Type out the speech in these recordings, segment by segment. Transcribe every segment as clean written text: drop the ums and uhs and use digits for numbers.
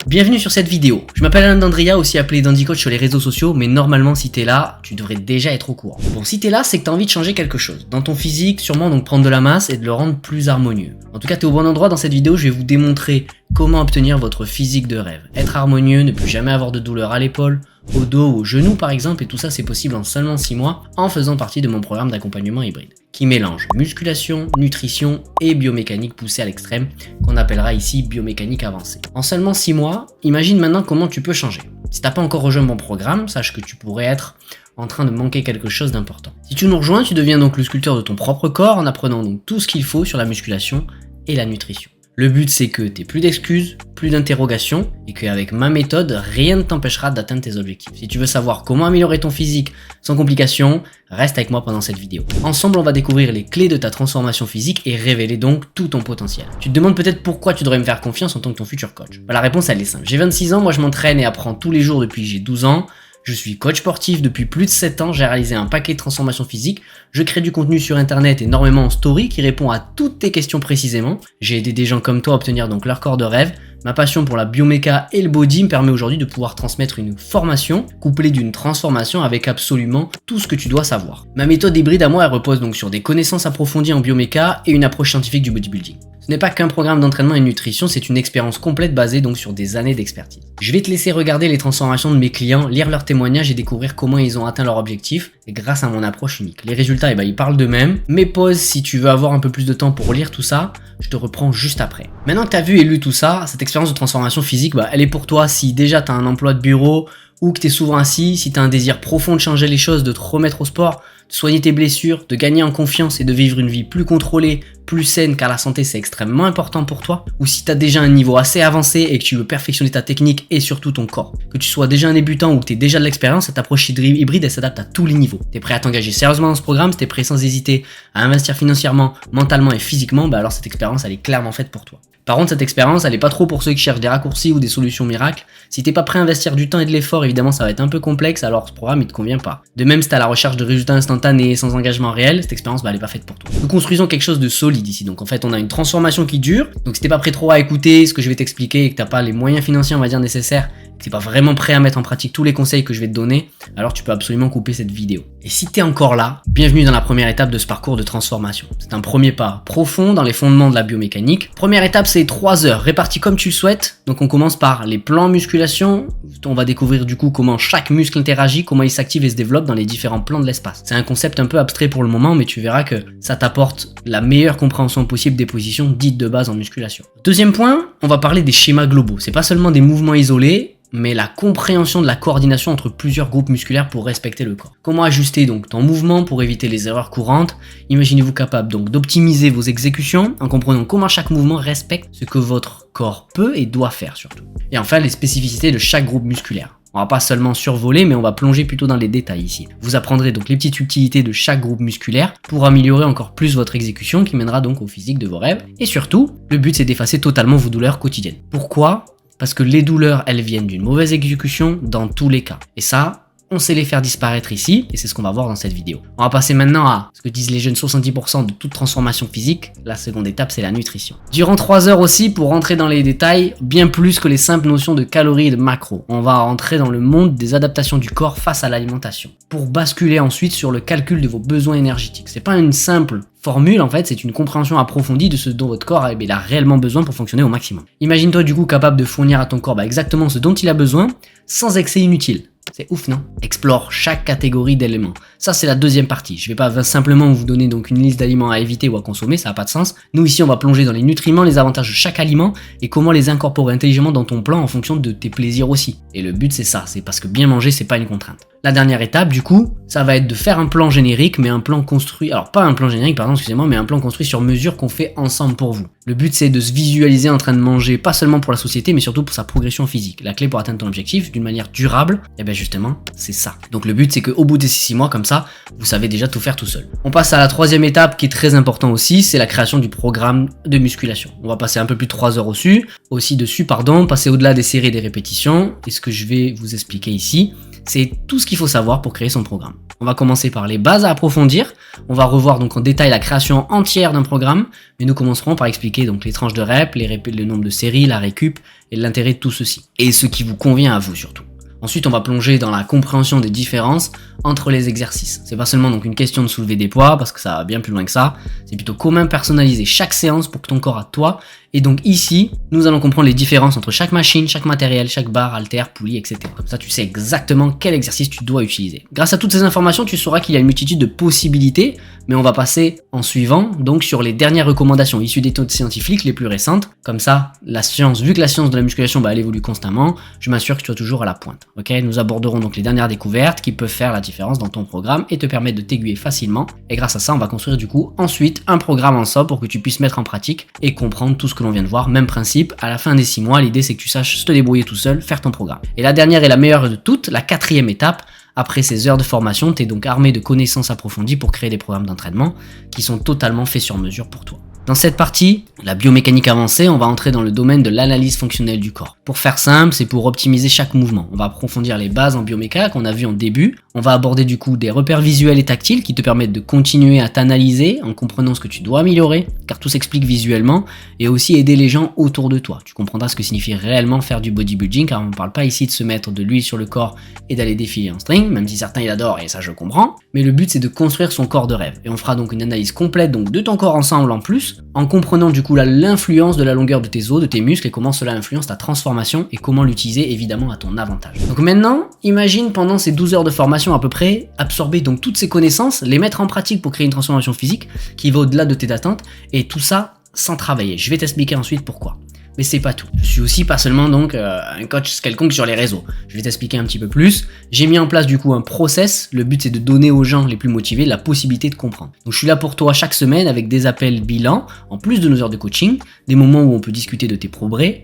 Bienvenue sur cette vidéo. Je m'appelle Alain Dandria, aussi appelé Dandy Coach sur les réseaux sociaux, mais normalement si t'es là, tu devrais déjà être au courant. Bon, si t'es là, c'est que t'as envie de changer quelque chose. Dans ton physique, sûrement donc prendre de la masse et de le rendre plus harmonieux. En tout cas, t'es au bon endroit. Dans cette vidéo, je vais vous démontrer comment obtenir votre physique de rêve. Être harmonieux, ne plus jamais avoir de douleur à l'épaule, au dos ou au genou par exemple, et tout ça c'est possible en seulement 6 mois en faisant partie de mon programme d'accompagnement hybride qui mélange musculation, nutrition et biomécanique poussée à l'extrême, qu'on appellera ici biomécanique avancée. En seulement 6 mois, imagine maintenant comment tu peux changer. Si t'as pas encore rejoint mon programme, sache que tu pourrais être en train de manquer quelque chose d'important. Si tu nous rejoins, tu deviens donc le sculpteur de ton propre corps en apprenant donc tout ce qu'il faut sur la musculation et la nutrition. Le but c'est que t'aies plus d'excuses, plus d'interrogations et qu'avec ma méthode, rien ne t'empêchera d'atteindre tes objectifs. Si tu veux savoir comment améliorer ton physique sans complications, reste avec moi pendant cette vidéo. Ensemble, on va découvrir les clés de ta transformation physique et révéler donc tout ton potentiel. Tu te demandes peut-être pourquoi tu devrais me faire confiance en tant que ton futur coach. La réponse elle est simple. J'ai 26 ans, moi je m'entraîne et apprends tous les jours depuis que j'ai 12 ans. Je suis coach sportif depuis plus de 7 ans, j'ai réalisé un paquet de transformations physiques, je crée du contenu sur internet énormément en story qui répond à toutes tes questions précisément. J'ai aidé des gens comme toi à obtenir donc leur corps de rêve. Ma passion pour la bioméca et le body me permet aujourd'hui de pouvoir transmettre une formation couplée d'une transformation avec absolument tout ce que tu dois savoir. Ma méthode hybride à moi, elle repose donc sur des connaissances approfondies en bioméca et une approche scientifique du bodybuilding. Ce n'est pas qu'un programme d'entraînement et de nutrition, c'est une expérience complète basée donc sur des années d'expertise. Je vais te laisser regarder les transformations de mes clients, lire leurs témoignages et découvrir comment ils ont atteint leur objectif et grâce à mon approche unique. Les résultats, ils parlent d'eux-mêmes. Mes pauses, si tu veux avoir un peu plus de temps pour lire tout ça, je te reprends juste après. Maintenant que tu as vu et lu tout ça, cette expérience de transformation physique, elle est pour toi si déjà tu as un emploi de bureau ou que tu es souvent assis, si tu as un désir profond de changer les choses, de te remettre au sport, de soigner tes blessures, de gagner en confiance et de vivre une vie plus contrôlée, plus saine car la santé c'est extrêmement important pour toi, ou si tu as déjà un niveau assez avancé et que tu veux perfectionner ta technique et surtout ton corps. Que tu sois déjà un débutant ou que tu aies déjà de l'expérience, cette approche hybride elle s'adapte à tous les niveaux. Tu es prêt à t'engager sérieusement dans ce programme, si tu es prêt sans hésiter à investir financièrement, mentalement et physiquement, alors cette expérience elle est clairement faite pour toi. Par contre, cette expérience, elle est pas trop pour ceux qui cherchent des raccourcis ou des solutions miracles. Si t'es pas prêt à investir du temps et de l'effort, évidemment, ça va être un peu complexe, alors ce programme, il te convient pas. De même, si t'es à la recherche de résultats instantanés et sans engagement réel, cette expérience, elle est pas faite pour toi. Nous construisons quelque chose de solide ici. Donc, en fait, on a une transformation qui dure. Donc, si t'es pas prêt trop à écouter ce que je vais t'expliquer et que t'as pas les moyens financiers, on va dire, nécessaires, que t'es pas vraiment prêt à mettre en pratique tous les conseils que je vais te donner, alors tu peux absolument couper cette vidéo. Et si t'es encore là, bienvenue dans la première étape de ce parcours de transformation. C'est un premier pas profond dans les fondements de la biomécanique. Première étape, c'est 3 heures réparties comme tu le souhaites. Donc on commence par les plans musculation. On va découvrir du coup comment chaque muscle interagit, comment il s'active et se développe dans les différents plans de l'espace. C'est un concept un peu abstrait pour le moment, mais tu verras que ça t'apporte la meilleure compréhension possible des positions dites de base en musculation. Deuxième point, on va parler des schémas globaux. C'est pas seulement des mouvements isolés, mais la compréhension de la coordination entre plusieurs groupes musculaires pour respecter le corps. Comment ajuster donc ton mouvement pour éviter les erreurs courantes? Imaginez-vous capable donc d'optimiser vos exécutions en comprenant comment chaque mouvement respecte ce que votre corps peut et doit faire surtout. Et enfin, les spécificités de chaque groupe musculaire. On va pas seulement survoler, mais on va plonger plutôt dans les détails ici. Vous apprendrez donc les petites subtilités de chaque groupe musculaire pour améliorer encore plus votre exécution qui mènera donc au physique de vos rêves. Et surtout, le but c'est d'effacer totalement vos douleurs quotidiennes. Pourquoi ? Parce que les douleurs, elles viennent d'une mauvaise exécution dans tous les cas. Et ça, on sait les faire disparaître ici, et c'est ce qu'on va voir dans cette vidéo. On va passer maintenant à ce que disent les jeunes 70% de toute transformation physique. La seconde étape, c'est la nutrition. Durant 3 heures aussi, pour rentrer dans les détails, bien plus que les simples notions de calories et de macros. On va rentrer dans le monde des adaptations du corps face à l'alimentation. Pour basculer ensuite sur le calcul de vos besoins énergétiques. C'est pas une simple formule, en fait, c'est une compréhension approfondie de ce dont votre corps a réellement besoin pour fonctionner au maximum. Imagine-toi du coup capable de fournir à ton corps exactement ce dont il a besoin, sans excès inutile. C'est ouf, non? Explore chaque catégorie d'éléments. Ça, c'est la deuxième partie. Je vais pas simplement vous donner donc une liste d'aliments à éviter ou à consommer, ça n'a pas de sens. Nous, ici, on va plonger dans les nutriments, les avantages de chaque aliment et comment les incorporer intelligemment dans ton plan en fonction de tes plaisirs aussi. Et le but, c'est ça, c'est parce que bien manger, c'est pas une contrainte. La dernière étape, du coup, ça va être de faire un plan générique, mais un plan construit, alors pas un plan générique, pardon, excusez-moi, mais un plan construit sur mesure qu'on fait ensemble pour vous. Le but, c'est de se visualiser en train de manger, pas seulement pour la société, mais surtout pour sa progression physique. La clé pour atteindre ton objectif d'une manière durable, et bien justement, c'est ça. Donc le but, c'est qu'au bout des 6 mois, comme ça, vous savez déjà tout faire tout seul. On passe à la troisième étape qui est très important aussi, c'est la création du programme de musculation. On va passer un peu plus de 3 heures dessus, passer au-delà des séries et des répétitions, et ce que je vais vous expliquer ici, C'est tout ce qu'il faut savoir pour créer son programme. On va commencer par les bases à approfondir. On va revoir donc en détail la création entière d'un programme, mais nous commencerons par expliquer donc les tranches de rep, le nombre de séries, la récup et l'intérêt de tout ceci. Et ce qui vous convient à vous surtout. Ensuite, on va plonger dans la compréhension des différences entre les exercices. C'est pas seulement donc une question de soulever des poids, parce que ça va bien plus loin que ça. C'est plutôt comment personnaliser chaque séance pour que ton corps à toi. Et donc ici, nous allons comprendre les différences entre chaque machine, chaque matériel, chaque barre, haltère, poulie, etc. Comme ça, tu sais exactement quel exercice tu dois utiliser. Grâce à toutes ces informations, tu sauras qu'il y a une multitude de possibilités, mais on va passer en suivant donc sur les dernières recommandations issues d'études scientifiques les plus récentes. Comme ça, la science, vu que la science de la musculation, elle évolue constamment, je m'assure que tu sois toujours à la pointe. Ok, nous aborderons donc les dernières découvertes qui peuvent faire la différence dans ton programme et te permettre de t'aiguiller facilement. Et grâce à ça, on va construire du coup ensuite un programme en sobre pour que tu puisses mettre en pratique et comprendre tout ce que l'on vient de voir. Même principe, à la fin des 6 mois, l'idée c'est que tu saches te débrouiller tout seul, faire ton programme. Et la dernière et la meilleure de toutes, la 4e étape, après ces heures de formation, tu es donc armé de connaissances approfondies pour créer des programmes d'entraînement qui sont totalement faits sur mesure pour toi. Dans cette partie, la biomécanique avancée, on va entrer dans le domaine de l'analyse fonctionnelle du corps. Pour faire simple, c'est pour optimiser chaque mouvement. On va approfondir les bases en bioméca qu'on a vu en début. On va aborder du coup des repères visuels et tactiles qui te permettent de continuer à t'analyser en comprenant ce que tu dois améliorer, car tout s'explique visuellement, et aussi aider les gens autour de toi. Tu comprendras ce que signifie réellement faire du bodybuilding, car on ne parle pas ici de se mettre de l'huile sur le corps et d'aller défiler en string, même si certains y adorent, et ça je comprends. Mais le but c'est de construire son corps de rêve. Et on fera donc une analyse complète donc de ton corps ensemble en plus, en comprenant du coup l'influence de la longueur de tes os, de tes muscles et comment cela influence ta transformation et comment l'utiliser évidemment à ton avantage. Donc maintenant, imagine pendant ces 12 heures de formation à peu près, absorber donc toutes ces connaissances, les mettre en pratique pour créer une transformation physique qui va au-delà de tes attentes et tout ça sans travailler. Je vais t'expliquer ensuite pourquoi. Mais c'est pas tout. Je suis aussi pas seulement donc un coach quelconque sur les réseaux. Je vais t'expliquer un petit peu plus. J'ai mis en place du coup un process. Le but c'est de donner aux gens les plus motivés la possibilité de comprendre. Donc je suis là pour toi chaque semaine avec des appels bilans, en plus de nos heures de coaching, des moments où on peut discuter de tes progrès,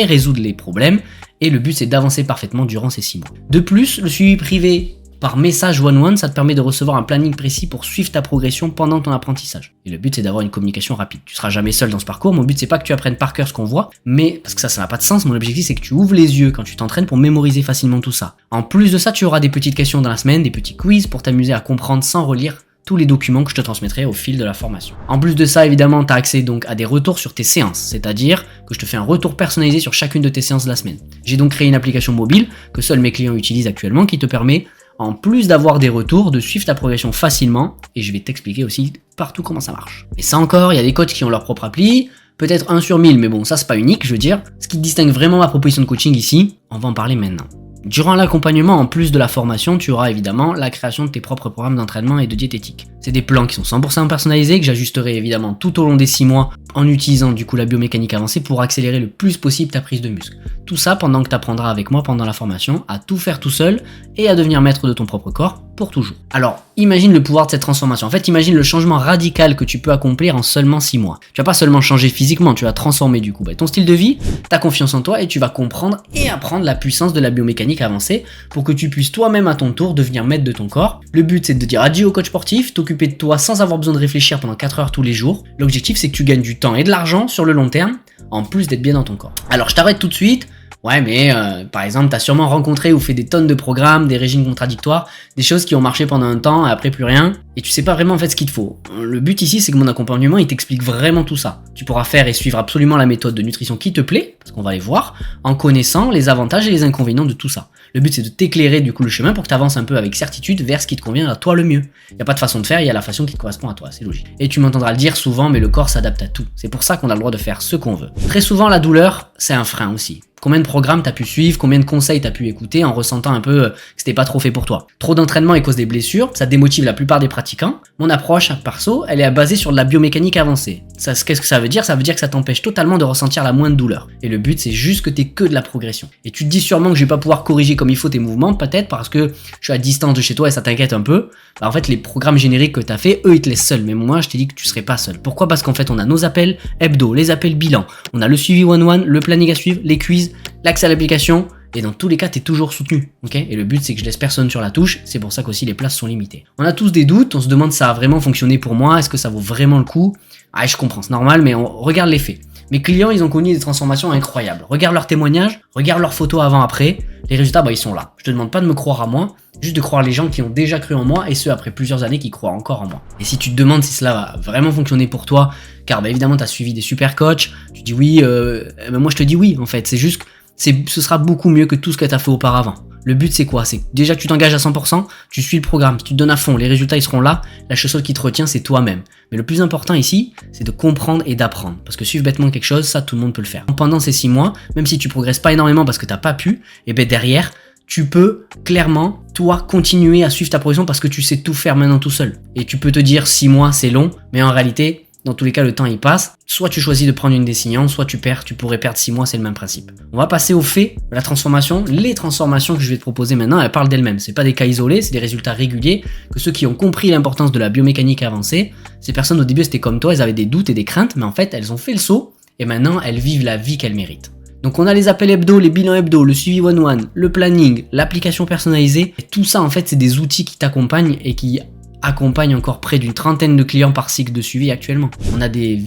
résoudre les problèmes. Et le but c'est d'avancer parfaitement durant ces 6 mois. De plus, le suivi privé par message one-one, ça te permet de recevoir un planning précis pour suivre ta progression pendant ton apprentissage. Et le but c'est d'avoir une communication rapide. Tu seras jamais seul dans ce parcours. Mon but c'est pas que tu apprennes par cœur ce qu'on voit, mais parce que ça n'a pas de sens. Mon objectif c'est que tu ouvres les yeux quand tu t'entraînes pour mémoriser facilement tout ça. En plus de ça, tu auras des petites questions dans la semaine, des petits quiz pour t'amuser à comprendre sans relire tous les documents que je te transmettrai au fil de la formation. En plus de ça, évidemment, tu as accès donc à des retours sur tes séances, c'est-à-dire que je te fais un retour personnalisé sur chacune de tes séances de la semaine. J'ai donc créé une application mobile que seuls mes clients utilisent actuellement qui te permet, en plus d'avoir des retours, de suivre ta progression facilement, et je vais t'expliquer aussi partout comment ça marche. Et ça encore, il y a des coachs qui ont leur propre appli, peut-être 1 sur 1000, mais bon, ça c'est pas unique, je veux dire. Ce qui distingue vraiment ma proposition de coaching ici, on va en parler maintenant. Durant l'accompagnement, en plus de la formation, tu auras évidemment la création de tes propres programmes d'entraînement et de diététique. C'est des plans qui sont 100% personnalisés, que j'ajusterai évidemment tout au long des 6 mois en utilisant du coup la biomécanique avancée pour accélérer le plus possible ta prise de muscle. Tout ça pendant que tu apprendras avec moi pendant la formation à tout faire tout seul et à devenir maître de ton propre corps pour toujours. Alors, imagine le pouvoir de cette transformation. En fait, imagine le changement radical que tu peux accomplir en seulement 6 mois. Tu vas pas seulement changer physiquement, tu vas transformer du coup ton style de vie, ta confiance en toi et tu vas comprendre et apprendre la puissance de la biomécanique avancée pour que tu puisses toi-même à ton tour devenir maître de ton corps. Le but c'est de dire adieu au coach sportif, t'occuper de toi sans avoir besoin de réfléchir pendant 4 heures tous les jours. L'objectif c'est que tu gagnes du temps et de l'argent sur le long terme, en plus d'être bien dans ton corps. Alors je t'arrête tout de suite. Ouais, mais par exemple, t'as sûrement rencontré ou fait des tonnes de programmes, des régimes contradictoires, des choses qui ont marché pendant un temps et après plus rien, et tu sais pas vraiment en fait ce qu'il te faut. Le but ici, c'est que mon accompagnement, il t'explique vraiment tout ça. Tu pourras faire et suivre absolument la méthode de nutrition qui te plaît, parce qu'on va les voir, en connaissant les avantages et les inconvénients de tout ça. Le but, c'est de t'éclairer du coup le chemin pour que tu avances un peu avec certitude vers ce qui te convient à toi le mieux. Il n'y a pas de façon de faire, il y a la façon qui te correspond à toi, c'est logique. Et tu m'entendras le dire souvent, mais le corps s'adapte à tout. C'est pour ça qu'on a le droit de faire ce qu'on veut. Très souvent, la douleur, c'est un frein aussi. Combien de programmes t'as pu suivre, combien de conseils t'as pu écouter en ressentant un peu que c'était pas trop fait pour toi. Trop d'entraînement et cause des blessures, ça démotive la plupart des pratiquants. Mon approche perso, elle est basée sur de la biomécanique avancée. Qu'est-ce que ça veut dire? Ça veut dire que ça t'empêche totalement de ressentir la moindre douleur. Et le but, c'est juste que t'aies que de la progression. Et tu te dis sûrement que je vais pas pouvoir corriger comme il faut tes mouvements, peut-être parce que je suis à distance de chez toi et ça t'inquiète un peu. Bah, en fait, les programmes génériques que t'as fait, eux, ils te laissent seul. Mais moi, je t'ai dit que tu serais pas seul. Pourquoi? Parce qu'en fait, on a nos appels hebdo, les appels bilan, on a le suivi one-one, le planning à suivre, les quiz, l'accès à l'application, et dans tous les cas, t'es toujours soutenu, ok? Et le but, c'est que je laisse personne sur la touche, c'est pour ça qu'aussi les places sont limitées. On a tous des doutes, on se demande si ça a vraiment fonctionné pour moi, est-ce que ça vaut vraiment le coup? Ah, je comprends, c'est normal, mais on regarde les faits. Mes clients, ils ont connu des transformations incroyables. Regarde leurs témoignages, regarde leurs photos avant-après. Les résultats, bah, ils sont là. Je te demande pas de me croire à moi, juste de croire les gens qui ont déjà cru en moi et ceux après plusieurs années qui croient encore en moi. Et si tu te demandes si cela va vraiment fonctionner pour toi, car bah, évidemment, tu as suivi des super coachs, tu dis oui, moi je te dis oui en fait. C'est juste que ce sera beaucoup mieux que tout ce que tu as fait auparavant. Le but c'est quoi? C'est déjà que tu t'engages à 100%, tu suis le programme, tu te donnes à fond, les résultats ils seront là, la seule chose qui te retient c'est toi-même. Mais le plus important ici, c'est de comprendre et d'apprendre. Parce que suivre bêtement quelque chose, ça tout le monde peut le faire. Pendant ces 6 mois, même si tu progresses pas énormément parce que t'as pas pu, et ben derrière, tu peux clairement, toi, continuer à suivre ta progression parce que tu sais tout faire maintenant tout seul. Et tu peux te dire 6 mois c'est long, mais en réalité, dans tous les cas, le temps il passe. Soit tu choisis de prendre une décision, soit tu perds, tu pourrais perdre 6 mois, c'est le même principe. On va passer au fait de la transformation. Les transformations que je vais te proposer maintenant, elles parlent d'elles-mêmes. C'est pas des cas isolés, c'est des résultats réguliers que ceux qui ont compris l'importance de la biomécanique avancée, ces personnes au début c'était comme toi, elles avaient des doutes et des craintes, mais en fait elles ont fait le saut et maintenant elles vivent la vie qu'elles méritent. Donc on a les appels hebdo, les bilans hebdo, le suivi one-one, le planning, l'application personnalisée. Et tout ça en fait c'est des outils qui t'accompagnent et qui accompagne encore près d'une trentaine de clients par cycle de suivi actuellement.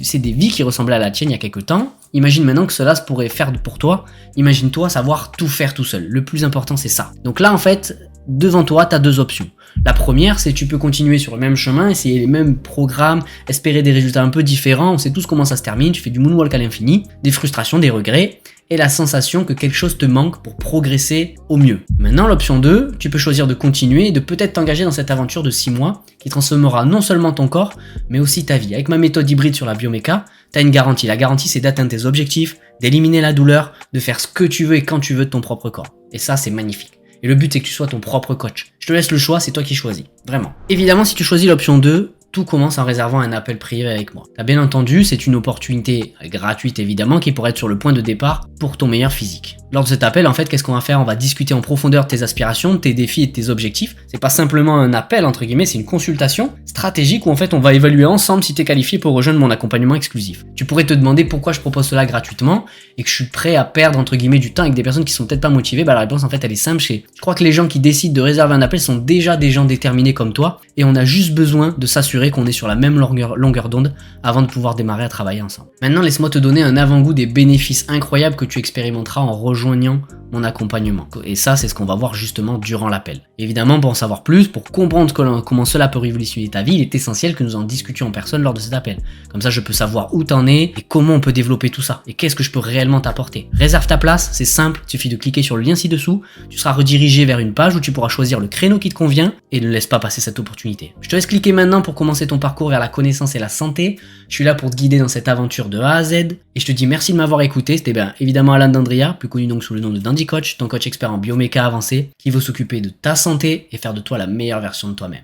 C'est des vies qui ressemblaient à la tienne il y a quelques temps. Imagine maintenant que cela se pourrait faire pour toi. Imagine-toi savoir tout faire tout seul. Le plus important, c'est ça. Donc là, en fait, devant toi, tu as 2 options. La première, c'est que tu peux continuer sur le même chemin, essayer les mêmes programmes, espérer des résultats un peu différents. On sait tous comment ça se termine. Tu fais du moonwalk à l'infini, des frustrations, des regrets et la sensation que quelque chose te manque pour progresser au mieux. Maintenant, l'option 2, tu peux choisir de continuer et de peut-être t'engager dans cette aventure de 6 mois qui transformera non seulement ton corps, mais aussi ta vie. Avec ma méthode hybride sur la bioméca, tu as une garantie. La garantie, c'est d'atteindre tes objectifs, d'éliminer la douleur, de faire ce que tu veux et quand tu veux de ton propre corps. Et ça, c'est magnifique. Et le but, c'est que tu sois ton propre coach. Je te laisse le choix, c'est toi qui choisis. Vraiment. Évidemment, si tu choisis l'option 2, tout commence en réservant un appel privé avec moi. T'as bien entendu, c'est une opportunité gratuite évidemment qui pourrait être sur le point de départ pour ton meilleur physique. Lors de cet appel, en fait, qu'est-ce qu'on va faire? On va discuter en profondeur de tes aspirations, de tes défis et de tes objectifs. C'est pas simplement un appel, entre guillemets, c'est une consultation stratégique où en fait on va évaluer ensemble si t'es qualifié pour rejoindre mon accompagnement exclusif. Tu pourrais te demander pourquoi je propose cela gratuitement et que je suis prêt à perdre entre guillemets du temps avec des personnes qui sont peut-être pas motivées. Bah la réponse en fait elle est simple, je crois que les gens qui décident de réserver un appel sont déjà des gens déterminés comme toi et on a juste besoin de s'assurer qu'on est sur la même longueur d'onde avant de pouvoir démarrer à travailler ensemble. Maintenant laisse-moi te donner un avant-goût des bénéfices incroyables que tu expérimenteras en rejoignant mon accompagnement. Et ça, c'est ce qu'on va voir justement durant l'appel. Évidemment, pour en savoir plus, pour comprendre comment cela peut révolutionner ta vie, il est essentiel que nous en discutions en personne lors de cet appel. Comme ça, je peux savoir où t'en es et comment on peut développer tout ça. Et qu'est-ce que je peux réellement t'apporter. Réserve ta place, c'est simple, il suffit de cliquer sur le lien ci-dessous. Tu seras redirigé vers une page où tu pourras choisir le créneau qui te convient et ne laisse pas passer cette opportunité. Je te laisse cliquer maintenant pour commencer ton parcours vers la connaissance et la santé. Je suis là pour te guider dans cette aventure de A à Z et je te dis merci de m'avoir écouté. C'était bien évidemment Alan D'Andrea, plus connu donc sous le nom de Dandy Coach, ton coach expert en bioméca avancé qui veut s'occuper de ta santé et faire de toi la meilleure version de toi-même.